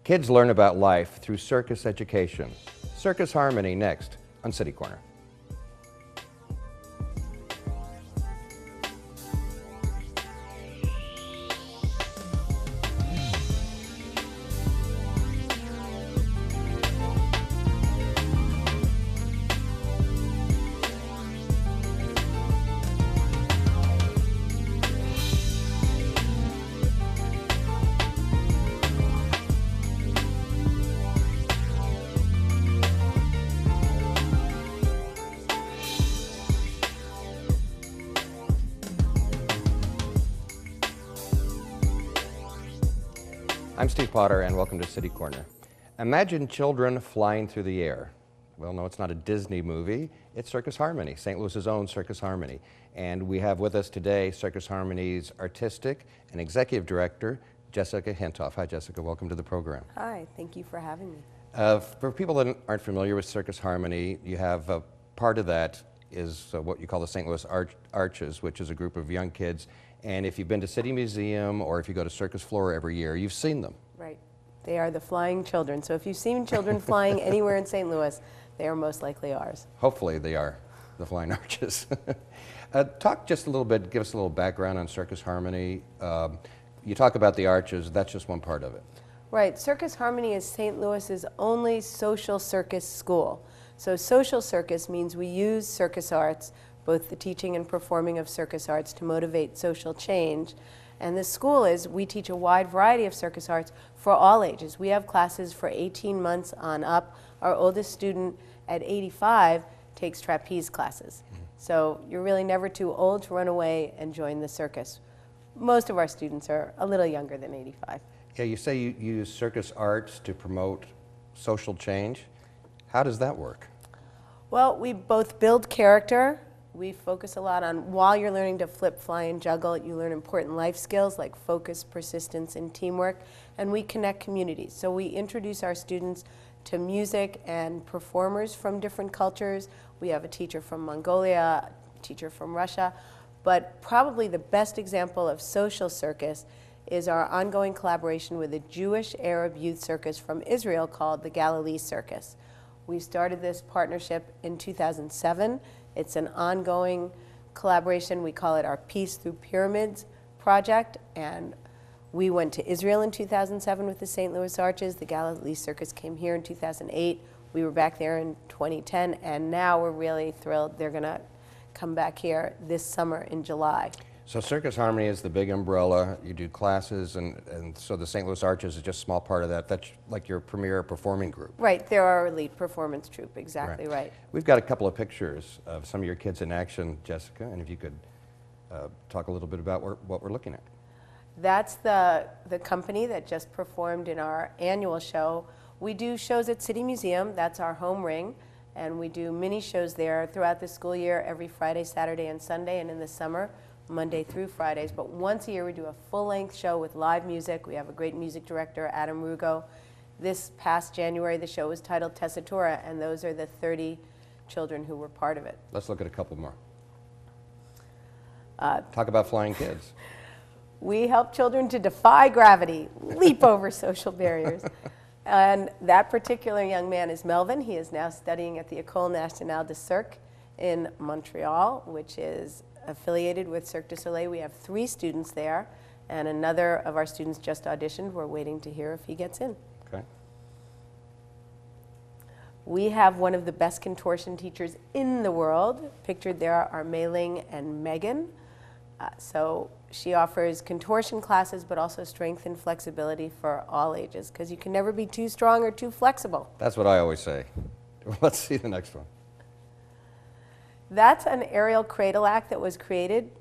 Kids learn about life through circus education. Circus Harmony next on City Corner. I'm Steve Potter and welcome to City Corner. Imagine children flying through the air. Well, no, it's not a Disney movie, it's Circus Harmony, St. Louis's own Circus Harmony. And we have with us today Circus Harmony's artistic and executive director, Jessica Hentoff. Hi, Jessica, welcome to the program. Hi, thank you for having me. For people that aren't familiar with Circus Harmony, you have part of that is what you call the St. Louis Arches, which is a group of young kids. And if you've been to City Museum or if you go to Circus Flora every year, you've seen them. Right. They are the flying children. So if you've seen children flying anywhere in St. Louis, they are most likely ours. Hopefully they are the Flying Arches. Talk just a little bit, give us a little background on Circus Harmony. You talk about the Arches, that's just one part of it. Right. Circus Harmony is St. Louis's only social circus school. So social circus means we use circus arts, both the teaching and performing of circus arts, to motivate social change. And the school we teach a wide variety of circus arts for all ages. We have classes for 18 months on up. Our oldest student at 85 takes trapeze classes. So you're really never too old to run away and join the circus. Most of our students are a little younger than 85. Yeah, you say you use circus arts to promote social change. How does that work? Well, we both build character. We focus a lot on, while you're learning to flip, fly, and juggle, you learn important life skills like focus, persistence, and teamwork, and we connect communities. So we introduce our students to music and performers from different cultures. We have a teacher from Mongolia, a teacher from Russia, but probably the best example of social circus is our ongoing collaboration with a Jewish Arab youth circus from Israel called the Galilee Circus. We started this partnership in 2007. It's an ongoing collaboration. We call it our Peace Through Pyramids project. And we went to Israel in 2007 with the St. Louis Arches. The Galilee Circus came here in 2008. We were back there in 2010. And now we're really thrilled. They're going to come back here this summer in July. So Circus Harmony is the big umbrella. You do classes, and so the St. Louis Arches is just a small part of that. That's like your premier performing group. Right, they're our elite performance troupe, exactly right. We've got a couple of pictures of some of your kids in action, Jessica, and if you could talk a little bit about what we're looking at. That's the company that just performed in our annual show. We do shows at City Museum, that's our home ring, and we do mini shows there throughout the school year, every Friday, Saturday, and Sunday, and in the summer, Monday through Fridays. But once a year we do a full-length show with live music. We have a great music director, Adam Rugo. This past January the show was titled Tessitura, and those are the 30 children who were part of it. Let's look at a couple more. Talk about flying kids. We help children to defy gravity, leap over social barriers. And that particular young man is Melvin. He is now studying at the École Nationale de Cirque in Montreal, which is affiliated with Cirque du Soleil. We have 3 students there, and another of our students just auditioned. We're waiting to hear if he gets in. Okay. We have one of the best contortion teachers in the world. Pictured there are Mei Ling and Megan. So she offers contortion classes, but also strength and flexibility for all ages, because you can never be too strong or too flexible. That's what I always say. Let's see the next one. That's an aerial cradle act that was created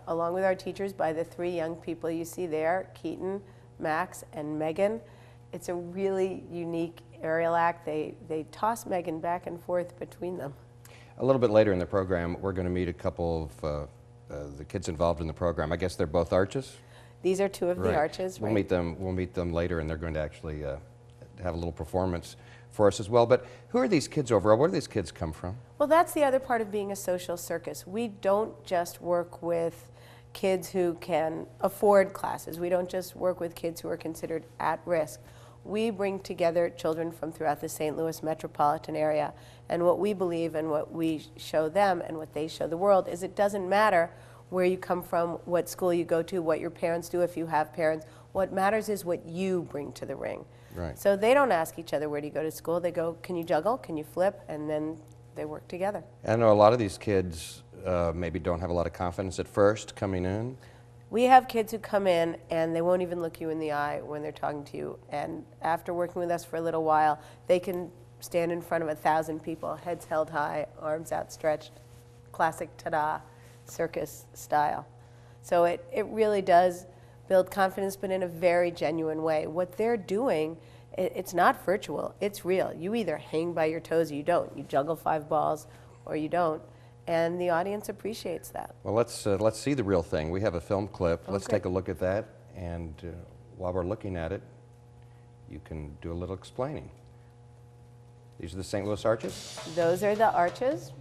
along with our teachers by the 3 young people you see there, Keaton, Max, and Megan. It's a really unique aerial act. They toss Megan back and forth between them. A little bit later in the program, we're going to meet a couple of the kids involved in the program. I guess they're both Arches? These are 2 of the Arches. We'll meet them later, and they're going to actually have a little performance for us as well. But who are these kids overall? Where do these kids come from? Well, that's the other part of being a social circus. We don't just work with kids who can afford classes. We don't just work with kids who are considered at risk. We bring together children from throughout the St. Louis metropolitan area. And what we believe and what we show them and what they show the world is it doesn't matter where you come from, what school you go to, what your parents do if you have parents. What matters is what you bring to the ring. Right. So they don't ask each other, where do you go to school? They go, can you juggle? Can you flip? And then they work together. I know a lot of these kids maybe don't have a lot of confidence at first coming in. We have kids who come in and they won't even look you in the eye when they're talking to you. And after working with us for a little while, they can stand in front of 1,000 people, heads held high, arms outstretched, classic ta-da, circus style. So it really does build confidence, but in a very genuine way. What they're doing, it's not virtual, it's real. You either hang by your toes or you don't. You juggle 5 balls or you don't. And the audience appreciates that. Well, let's see the real thing. We have a film clip. Oh, let's great. take a look at that. And while we're looking at it, you can do a little explaining. These are the St. Louis Arches? Those are the arches.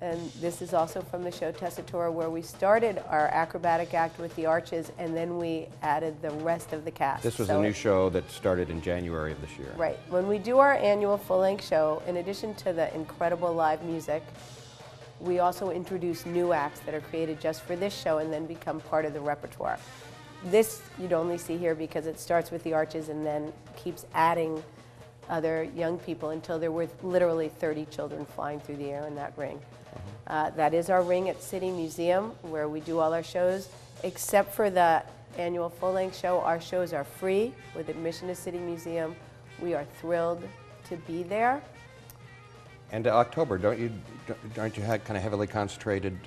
And this is also from the show Tessitura, where we started our acrobatic act with the arches, and then we added the rest of the cast. This was a new show that started in January of this year. Right. When we do our annual full-length show, in addition to the incredible live music, we also introduce new acts that are created just for this show and then become part of the repertoire. This you'd only see here because it starts with the arches and then keeps adding other young people until there were literally 30 children flying through the air in that ring. That is our ring at City Museum, where we do all our shows. Except for the annual full-length show, our shows are free with admission to City Museum. We are thrilled to be there. And October, aren't you kind of heavily concentrated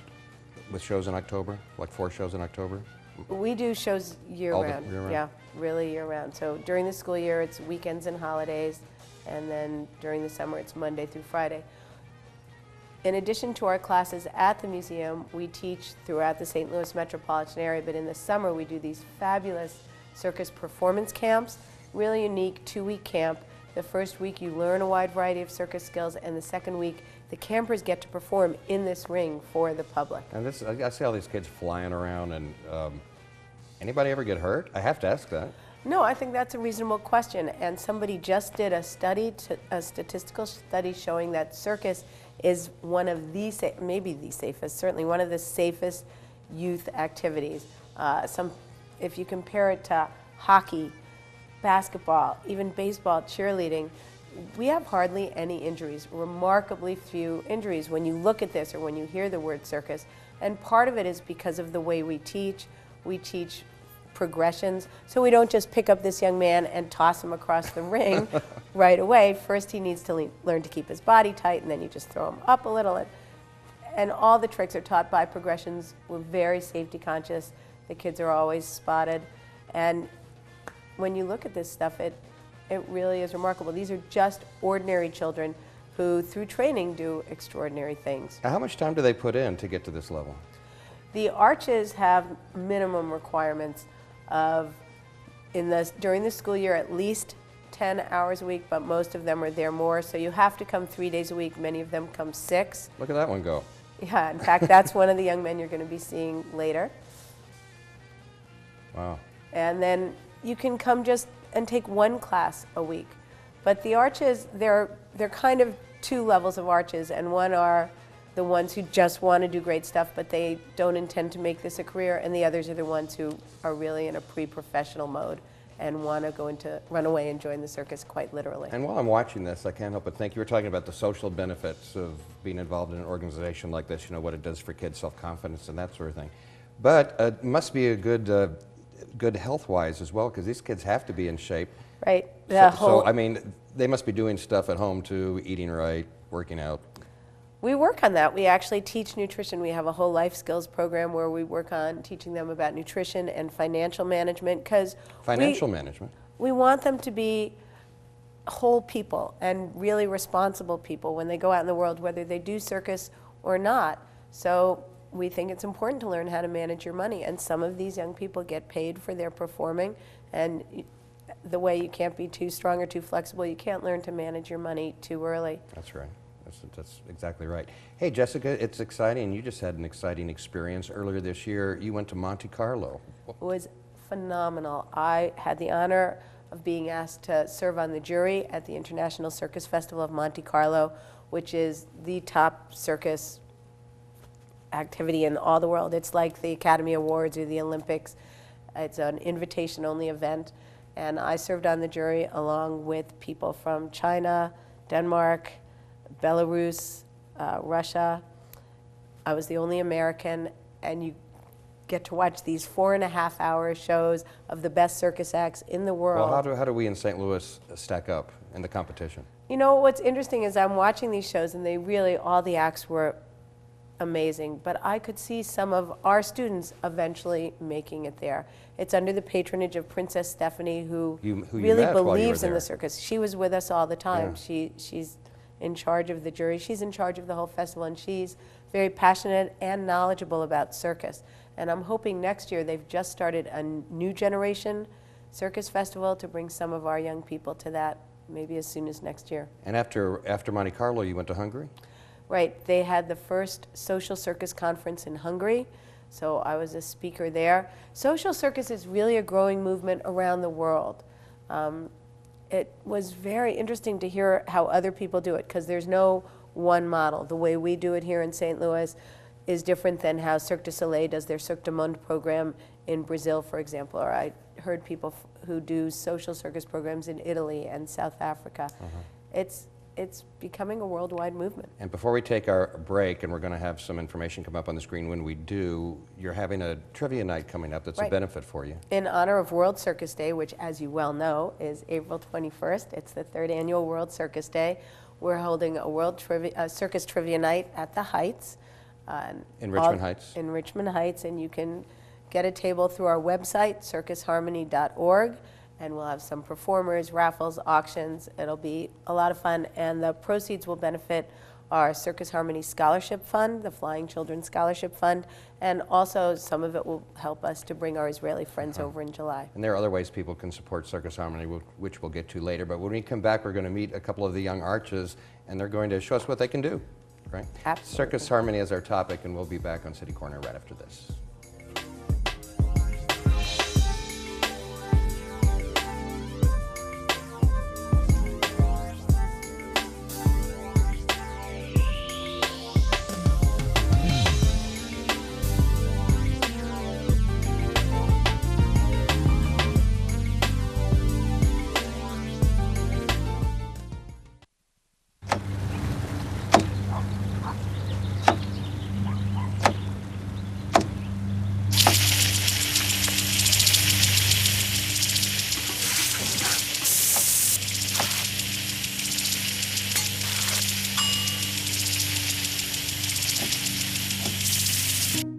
with shows in October? Like 4 shows in October? We do shows year-round. Year-round? Yeah, really year-round. So during the school year, it's weekends and holidays, and then during the summer, it's Monday through Friday. In addition to our classes at the museum, we teach throughout the St. Louis metropolitan area, but in the summer we do these fabulous circus performance camps, really unique 2-week camp. The first week you learn a wide variety of circus skills, and the second week the campers get to perform in this ring for the public. And this, I see all these kids flying around, and anybody ever get hurt? I have to ask that. No, I think that's a reasonable question, and somebody just did a study, a statistical study showing that circus is one of the, maybe the safest, certainly one of the safest youth activities. If you compare it to hockey, basketball, even baseball, cheerleading, we have hardly any injuries, remarkably few injuries when you look at this or when you hear the word circus. And part of it is because of the way we teach. We teach progressions, so we don't just pick up this young man and toss him across the ring right away. First he needs to learn to keep his body tight, and then you just throw him up a little. And all the tricks are taught by progressions. We're very safety conscious. The kids are always spotted. And when you look at this stuff, it really is remarkable. These are just ordinary children who, through training, do extraordinary things. How much time do they put in to get to this level? The arches have minimum requirements of, during the school year, at least 10 hours a week, but most of them are there more. So you have to come 3 days a week. Many of them come 6. Look at that one go. Yeah, in fact, that's one of the young men you're going to be seeing later. Wow. And then you can come just and take 1 class a week. But the arches, they're kind of 2 levels of arches, and one are the ones who just want to do great stuff, but they don't intend to make this a career, and the others are the ones who are really in a pre-professional mode and want to run away and join the circus quite literally. And while I'm watching this, I can't help but think, you were talking about the social benefits of being involved in an organization like this, you know, what it does for kids' self-confidence and that sort of thing. But it must be a good health-wise as well, because these kids have to be in shape. Right. So, I mean, they must be doing stuff at home too, eating right, working out. We work on that. We actually teach nutrition. We have a whole life skills program where we work on teaching them about nutrition and financial management, because we want them to be whole people and really responsible people when they go out in the world, whether they do circus or not. So we think it's important to learn how to manage your money, and some of these young people get paid for their performing, and the way you can't be too strong or too flexible, you can't learn to manage your money too early. That's right. That's exactly right. Hey, Jessica, it's exciting. You just had an exciting experience earlier this year. You went to Monte Carlo. It was phenomenal. I had the honor of being asked to serve on the jury at the International Circus Festival of Monte Carlo, which is the top circus activity in all the world. It's like the Academy Awards or the Olympics. It's an invitation-only event. And I served on the jury along with people from China, Denmark, Belarus, Russia. I was the only American, and you get to watch these 4.5-hour shows of the best circus acts in the world. Well, how do we in St. Louis stack up in the competition? You know, what's interesting is I'm watching these shows, and they really, all the acts were amazing, but I could see some of our students eventually making it there. It's under the patronage of Princess Stephanie, who really believes in the circus. She was with us all the time. Yeah. She's in charge of the jury. She's in charge of the whole festival, and she's very passionate and knowledgeable about circus. And I'm hoping next year, they've just started a new generation circus festival to bring some of our young people to that, maybe as soon as next year. And after Monte Carlo, you went to Hungary? Right, they had the first social circus conference in Hungary, so I was a speaker there. Social circus is really a growing movement around the world. It was very interesting to hear how other people do it, because there's no one model. The way we do it here in St. Louis is different than how Cirque du Soleil does their Cirque du Monde program in Brazil, for example, or I heard people who do social circus programs in Italy and South Africa. It's becoming a worldwide movement. And before we take our break, and we're going to have some information come up on the screen when we do, you're having a trivia night coming up that's a benefit for you. In honor of World Circus Day, which, as you well know, is April 21st. It's the 3rd annual World Circus Day. We're holding a circus trivia night at the Heights. In Richmond Heights? In Richmond Heights, and you can get a table through our website, circusharmony.org. And we'll have some performers, raffles, auctions. It'll be a lot of fun, and the proceeds will benefit our Circus Harmony Scholarship Fund, the Flying Children Scholarship Fund, and also some of it will help us to bring our Israeli friends over in July. And there are other ways people can support Circus Harmony, which we'll get to later. But when we come back, we're going to meet a couple of the young arches, and they're going to show us what they can do, right? Absolutely. Circus Harmony is our topic, and we'll be back on City Corner right after this.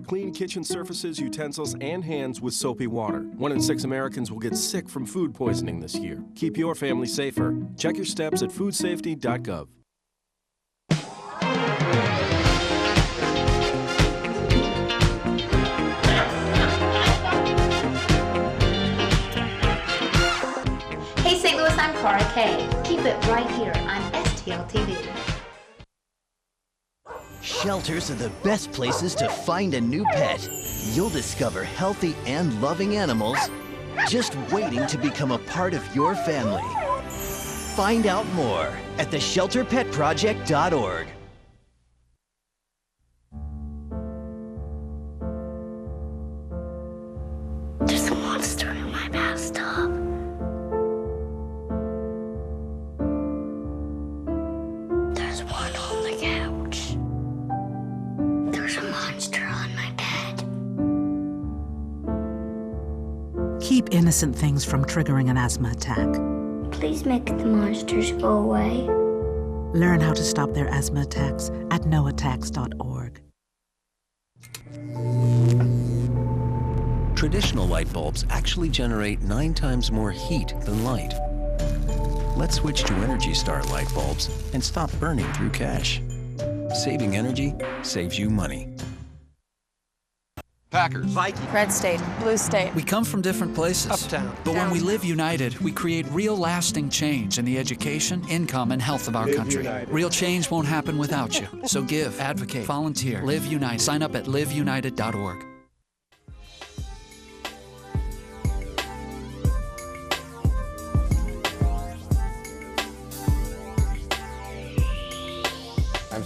Clean kitchen surfaces, utensils, and hands with soapy water. 1 in 6 Americans will get sick from food poisoning this year. Keep your family safer. Check your steps at foodsafety.gov. Hey St. Louis, I'm Cara Kay. Keep it right here on STL TV. Shelters are the best places to find a new pet. You'll discover healthy and loving animals just waiting to become a part of your family. Find out more at theshelterpetproject.org. There's a monster in my bathtub. There's one on the couch. There's a monster on my bed. Keep innocent things from triggering an asthma attack. Please make the monsters go away. Learn how to stop their asthma attacks at noattacks.org. Traditional light bulbs actually generate 9 times more heat than light. Let's switch to Energy Star light bulbs and stop burning through cash. Saving energy saves you money. Packers, Vikings, Red State, Blue State. We come from different places. Uptown. But when we live united, we create real lasting change in the education, income, and health of our country. Real change won't happen without you. So give, advocate, volunteer, Live United. Sign up at liveunited.org.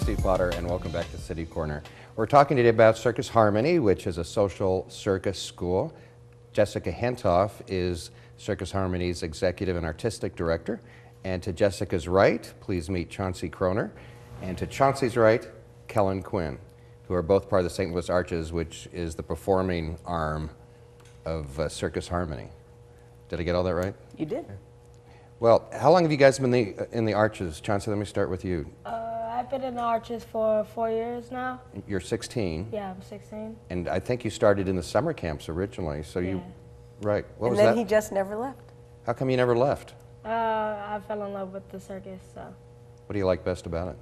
Steve Potter, and welcome back to City Corner. We're talking today about Circus Harmony, which is a social circus school. Jessica Hentoff is Circus Harmony's executive and artistic director. And to Jessica's right, please meet Chauncey Kroner. And to Chauncey's right, Kellen Quinn, who are both part of the St. Louis Arches, which is the performing arm of Circus Harmony. Did I get all that right? You did. Well, how long have you guys been in the Arches? Chauncey, let me start with you. I've been in the Arches for 4 years now. You're 16. Yeah, I'm 16. And I think you started in the summer camps originally, so you, right. What was And then that? he just never left. How come you never left? I fell in love with the circus, so. What do you like best about it?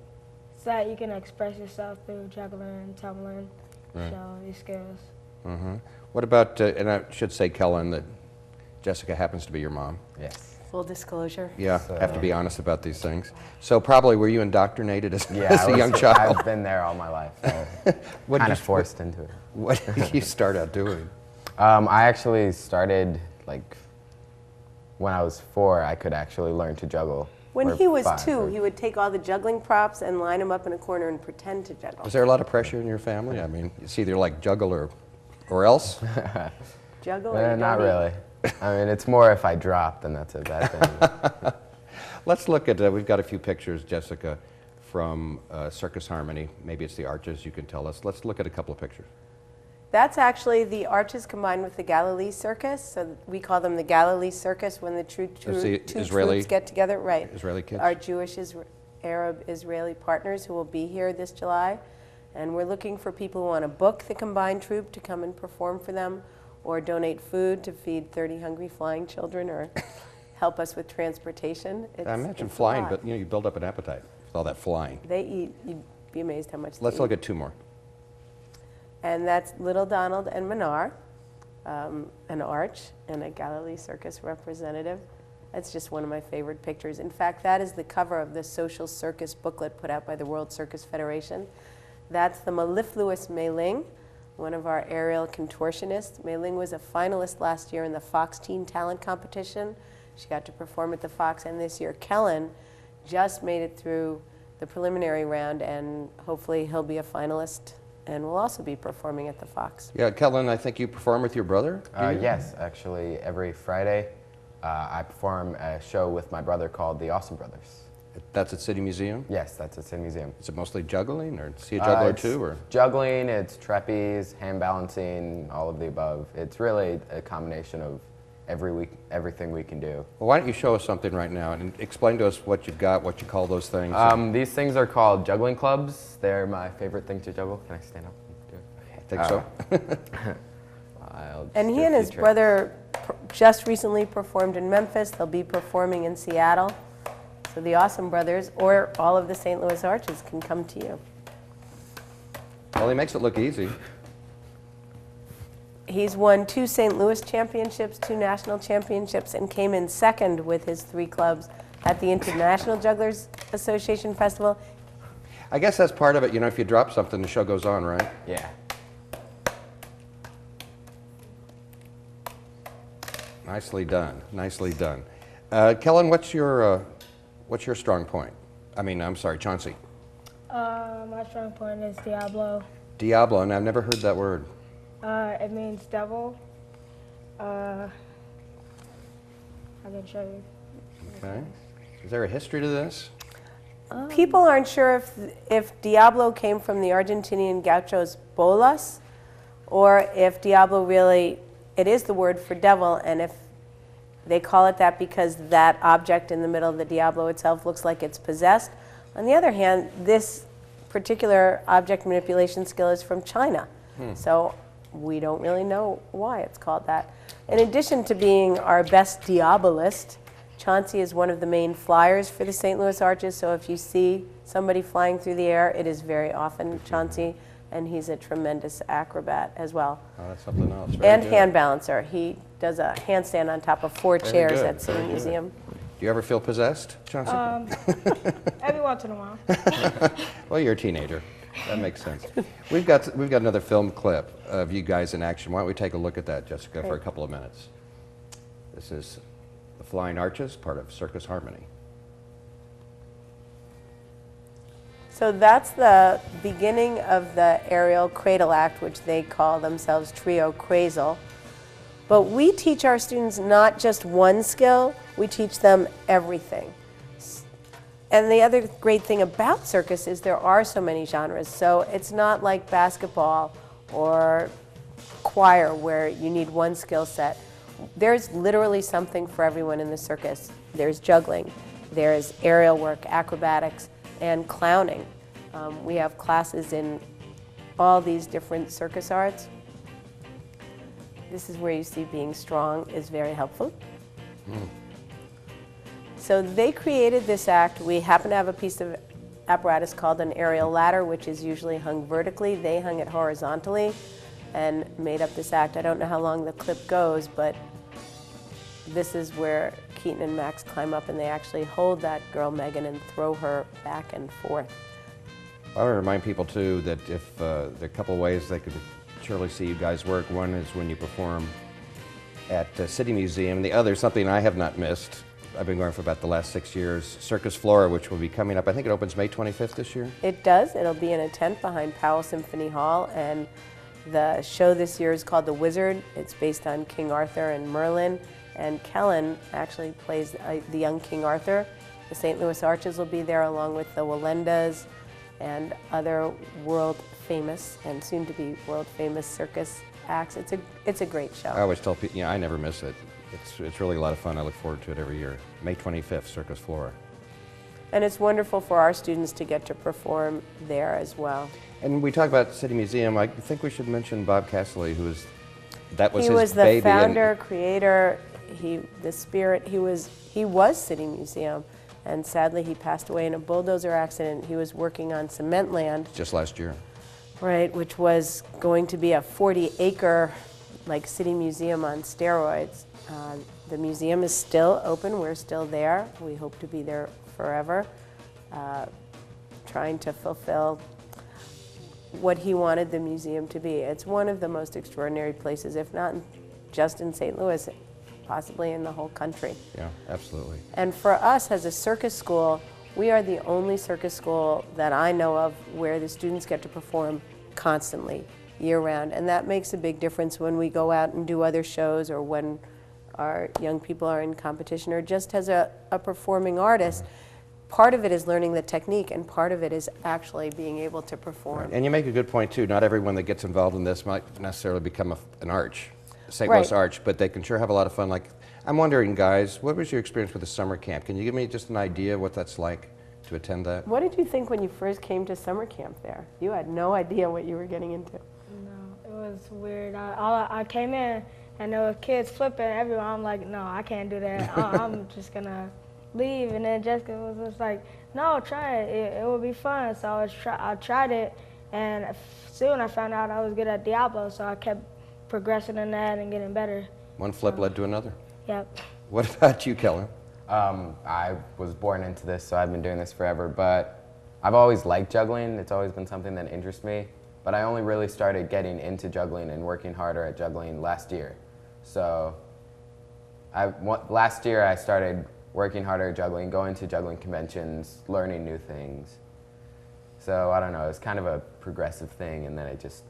So that you can express yourself through juggling, tumbling, Right. show these skills. What about, and I should say, Kellen, that Jessica happens to be your mom. Yes. Full disclosure. Yeah, have to be honest about these things. So probably were you indoctrinated as, Yeah, as a young child? I've been there all my life, so What kind did of forced into it. What did you start out doing? I actually started, like, when I was 4, I could actually learn to juggle. When Or he was 5, 2, or- he would take all the juggling props and line them up in a corner and pretend to juggle. Was there a lot of pressure in your family? I mean, it's either like juggle or else? Juggle or you Not don't eat. really. I mean, it's more if I drop, then that's a bad thing. Let's look at, we've got a few pictures, Jessica, from Circus Harmony. Maybe it's the Arches, you can tell us. Let's look at a couple of pictures. That's actually the Arches combined with the Galilee Circus. So we call them the Galilee Circus when the That's the two Israeli- troops get together. Right. Israeli kids? Our Jewish, Arab, Israeli partners who will be here this July. And we're looking for people who want to book the combined troupe to come and perform for them, or donate food to feed 30 hungry flying children, or help us with transportation. I imagine it's a flying, lot. but you build up an appetite with all that flying. They eat, you'd be amazed how much Let's they look eat. at 2 more. And that's Little Donald and Minar, an arch and a Galilee Circus representative. That's just one of my favorite pictures. In fact, that is the cover of the Social Circus booklet put out by the World Circus Federation. That's the mellifluous Mei Ling, one of our aerial contortionists. Mei Ling was a finalist last year in the Fox Teen Talent Competition. She got to perform at the Fox, and this year Kellen just made it through the preliminary round, and hopefully he'll be a finalist and will also be performing at the Fox. Yeah, Kellen, I think you perform with your brother? Do you? Yes, actually, every Friday, I perform a show with my brother called The Awesome Brothers. That's at City Museum? Yes, that's at City Museum. Is it mostly juggling, or see a juggler It's too? Or? Juggling, it's trapeze, hand balancing, all of the above. It's really a combination of everything we can do. Well, why don't you show us something right now and explain to us what you've got, what you call those things? These things are called juggling clubs. They're my favorite thing to juggle. Can I stand up? Do it? I think so. I'll just And do he a and few his tricks. brother just recently performed in Memphis. They'll be performing in Seattle. So the Awesome Brothers, or all of the St. Louis Arches, can come to you. Well, he makes it look easy. He's won 2 St. Louis championships, 2 national championships, and came in second with his 3 clubs at the International Jugglers Association Festival. I guess that's part of it. You know, if you drop something, the show goes on, right? Yeah. Nicely done. Nicely done. Kellen, what's your strong point? I mean, I'm sorry, Chauncey. My strong point is Diablo. Diablo, and I've never heard that word. It means devil. I can show you. Okay. Is there a history to this? People aren't sure if Diablo came from the Argentinian gauchos bolas, or if Diablo really, it is the word for devil, and if they call it that because that object in the middle of the Diablo itself looks like it's possessed. On the other hand, this particular object manipulation skill is from China. So we don't really know why it's called that. In addition to being our best diabolist, Chauncey is one of the main flyers for the St. Louis Arches, so if you see somebody flying through the air, it is very often Chauncey, and he's a tremendous acrobat as well. Oh, that's something else. Very And good. hand balancer. He does a handstand on top of 4 Very chairs good, at City very good. Museum. Do you ever feel possessed, Chauncey? Every once in a while. Well, you're a teenager. That makes sense. We've got another film clip of you guys in action. Why don't we take a look at that, Jessica, for a couple of minutes? This is the Flying Arches, part of Circus Harmony. So that's the beginning of the aerial cradle act, which they call themselves trio cradle. But we teach our students not just one skill, we teach them everything. And the other great thing about circus is there are so many genres. So it's not like basketball or choir where you need one skill set. There's literally something for everyone in the circus. There's juggling, there's aerial work, acrobatics, and clowning. We have classes in all these different circus arts. This is where you see being strong is very helpful. So they created this act. We happen to have a piece of apparatus called an aerial ladder, which is usually hung vertically. They hung it horizontally and made up this act. I don't know how long the clip goes, but this is where Keaton and Max climb up and they actually hold that girl Megan and throw her back and forth. I want to remind people too that if there are a couple of ways they could surely see you guys work. One is when you perform at City Museum. The other, something I have not missed, I've been going for about the last 6 years, Circus Flora, which will be coming up. I think it opens May 25th this year. It does. It'll be in a tent behind Powell Symphony Hall, and the show this year is called The Wizard. It's based on King Arthur and Merlin, and Kellen actually plays the young King Arthur. The St. Louis Arches will be there along with the Walendas and other world famous and soon to be world famous circus acts. It's a great show. I always tell people, I never miss it. It's really a lot of fun. I look forward to it every year. May 25th, Circus Flora. And it's wonderful for our students to get to perform there as well. And we talk about City Museum. I think we should mention Bob Casserly, who was, that was he his was the baby. founder, creator, the spirit. He was City Museum. And sadly, he passed away in a bulldozer accident. He was working on cement land. Just last year. Right, which was going to be a 40-acre, like, City Museum on steroids. The museum is still open. We're still there. We hope to be there forever, trying to fulfill what he wanted the museum to be. It's one of the most extraordinary places, if not just in St. Louis, possibly in the whole country. Yeah, absolutely. And for us as a circus school, we are the only circus school that I know of where the students get to perform constantly, year-round. And that makes a big difference when we go out and do other shows or when our young people are in competition or just as a performing artist. Part of it is learning the technique and part of it is actually being able to perform. Right. And you make a good point too. Not everyone that gets involved in this might necessarily become an arch, St. Louis Arch, but they can sure have a lot of fun. Like, I'm wondering, guys, what was your experience with the summer camp? Can you give me just an idea of what that's like to attend that? What did you think when you first came to summer camp there? You had no idea what you were getting into. No, it was weird. I came in and there were kids flipping everywhere. I'm like, no, I can't do that. I'm just gonna leave. And then Jessica was just like, no, try it. It will be fun. So I tried it, and soon I found out I was good at Diablo. So I kept progressing in that and getting better. One flip led to another. Yep. What about you, Kellen? I was born into this, so I've been doing this forever, but I've always liked juggling. It's always been something that interests me, but I only really started getting into juggling and working harder at juggling last year. So last year I started working harder at juggling, going to juggling conventions, learning new things. So I don't know, it's kind of a progressive thing, and then it just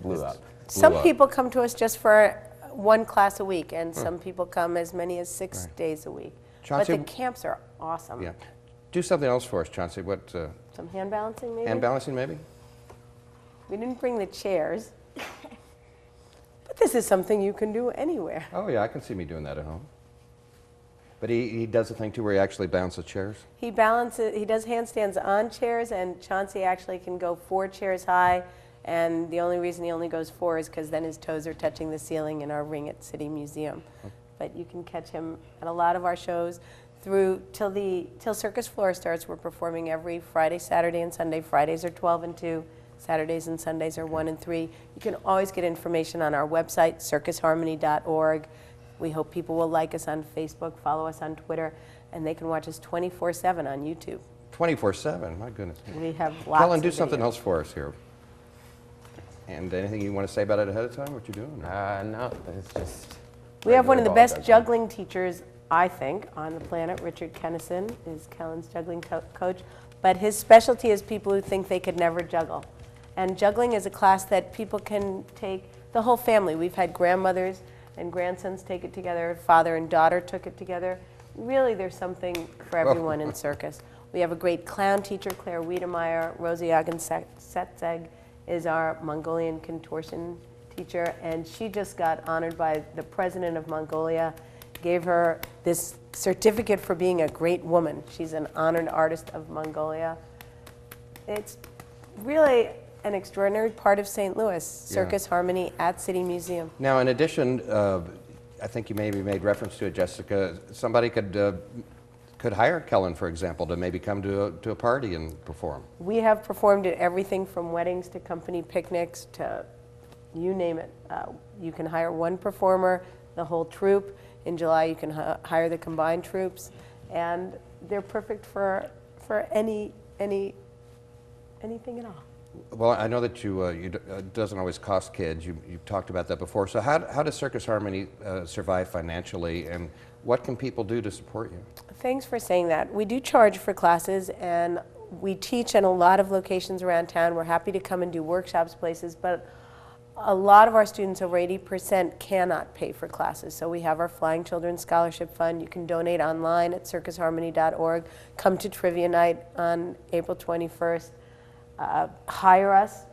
blew up. Some people come to us just for one class a week, and some people come as many as 6 days a week. Chauncey, but the camps are awesome. Yeah. Do something else for us, Chauncey. What? Some hand balancing, maybe? Hand balancing, maybe? We didn't bring the chairs. But this is something you can do anywhere. Oh, yeah, I can see me doing that at home. But he does a thing, too, where he actually balances chairs? He does handstands on chairs, and Chauncey actually can go 4 chairs high. And the only reason he only goes 4 is because then his toes are touching the ceiling in our ring at City Museum. But you can catch him at a lot of our shows till Circus Flora starts. We're performing every Friday, Saturday, and Sunday. Fridays are 12 and 2. Saturdays and Sundays are 1 and 3. You can always get information on our website, circusharmony.org. We hope people will like us on Facebook, follow us on Twitter, and they can watch us 24/7 on YouTube. 24/7, my goodness. We have lots Kellen, of do something videos. else for us here. And anything you want to say about it ahead of time, what you're doing? No, it's just... We have one of the best juggling. juggling teachers, I think, on the planet. Richard Kennison is Kellen's juggling coach. but his specialty is people who think they could never juggle. And juggling is a class that people can take, the whole family. We've had grandmothers and grandsons take it together, father and daughter took it together. Really, there's something for everyone in Circus. We have a great clown teacher, Claire Wiedemeyer. Rosie Agensetseg is our Mongolian contortion teacher, and she just got honored by the president of Mongolia, gave her this certificate for being a great woman. She's an honored artist of Mongolia. It's really an extraordinary part of St. Louis, Circus Harmony at City Museum. Now, in addition, I think you maybe made reference to it, Jessica, somebody could hire Kellen, for example, to maybe come to a party and perform. We have performed at everything from weddings to company picnics to you name it. You can hire one performer, the whole troupe. In July, you can hire the combined troops, and they're perfect for anything at all. Well, I know that it doesn't always cost kids. You've talked about that before. So how does Circus Harmony survive financially, and what can people do to support you? Thanks for saying that. We do charge for classes, and we teach in a lot of locations around town. We're happy to come and do workshops places, but a lot of our students, over 80%, cannot pay for classes. So we have our Flying Children Scholarship Fund. You can donate online at circusharmony.org. Come to Trivia Night on April 21st. Hire us,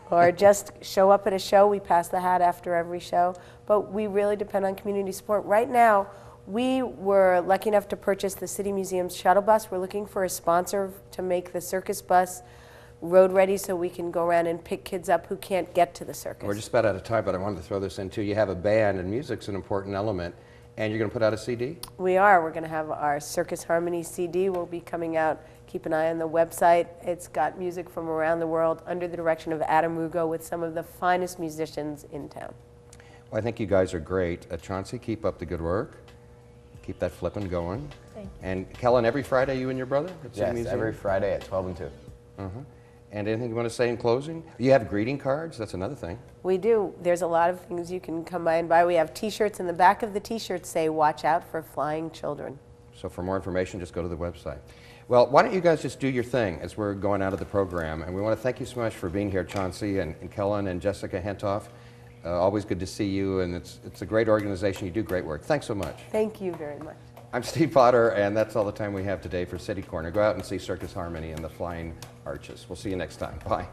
or just show up at a show. We pass the hat after every show, but we really depend on community support. Right now, we were lucky enough to purchase the City Museum's shuttle bus. We're looking for a sponsor to make the circus bus road ready so we can go around and pick kids up who can't get to the circus. We're just about out of time, but I wanted to throw this in too. You have a band, and music's an important element, and you're going to put out a CD? We are. We're going to have our Circus Harmony CD will be coming out. Keep an eye on the website. It's got music from around the world under the direction of Adam Rugo with some of the finest musicians in town. Well, I think you guys are great. Chauncey, keep up the good work. Keep that flipping going. Thank you. And Kellen, every Friday, you and your brother at City Yes, Museum? every Friday at 12 and 2. And anything you want to say in closing? You have greeting cards. That's another thing. We do. There's a lot of things you can come by and buy. We have T-shirts. In the back of the T-shirts say, "Watch out for flying children." So for more information, just go to the website. Well, why don't you guys just do your thing as we're going out of the program. And we want to thank you so much for being here, Chauncey and Kellen and Jessica Hentoff. Always good to see you, and it's a great organization. You do great work. Thanks so much. Thank you very much. I'm Steve Potter, and that's all the time we have today for City Corner. Go out and see Circus Harmony and the Flying Arches. We'll see you next time. Bye.